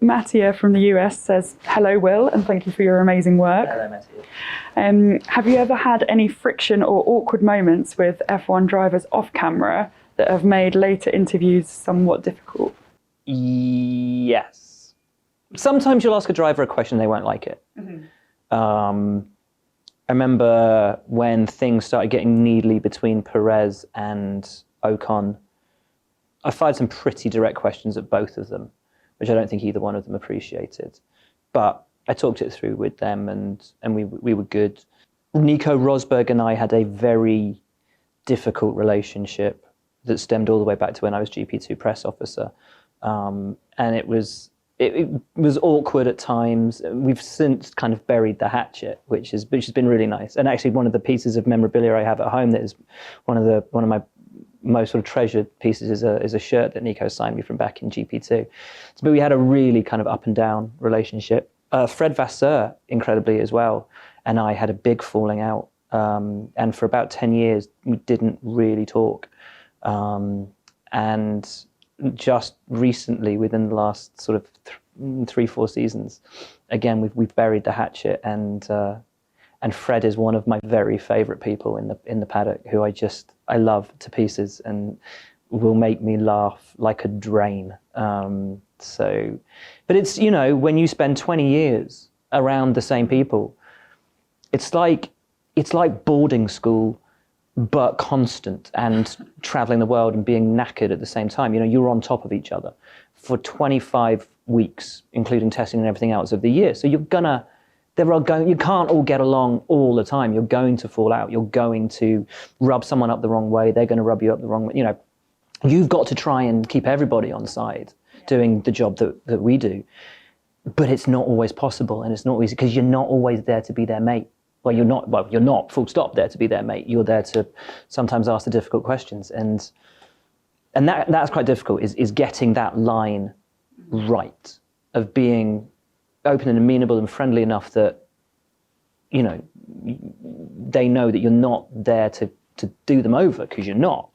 Mattia from the US says, hello, Will, and thank you for your amazing work. Hello, Mattia. Have you ever had any friction or awkward moments with F1 drivers off camera that have made later interviews somewhat difficult? Yes. Sometimes you'll ask a driver a question, they won't like it. I remember when things started getting needly between Perez and Ocon, I fired some pretty direct questions at both of them, which I don't think either one of them appreciated. But I talked it through with them and we were good. Nico Rosberg and I had a very difficult relationship that stemmed all the way back to when I was GP2 press officer. And it was awkward at times. We've since kind of buried the hatchet, which has been really nice. And actually, one of the pieces of memorabilia I have at home that is one of my most sort of treasured pieces is a shirt that Nico signed me from back in GP2. But we had a really kind of up and down relationship. Fred Vasseur, incredibly as well, and I had a big falling out. And for about 10 years, we didn't really talk. And just recently, within the last sort of 3-4 seasons, again we've buried the hatchet, and Fred is one of my very favourite people in the paddock, who I love to pieces and will make me laugh like a drain. But it's, you know, when you spend 20 years around the same people, it's like boarding school, but constant, and traveling the world and being knackered at the same time. You know, you're on top of each other for 25 weeks, including testing and everything else of the year. So you can't all get along all the time. You're going to fall out. You're going to rub someone up the wrong way. They're going to rub you up the wrong way. You know, you've got to try and keep everybody on side doing the job that we do. But it's not always possible, and it's not easy because you're not always there to be their mate. Well, you're not full stop there to be their mate. You're there to sometimes ask the difficult questions. And that's quite difficult, is getting that line right, of being open and amenable and friendly enough that, you know, they know that you're not there to do them over, because you're not.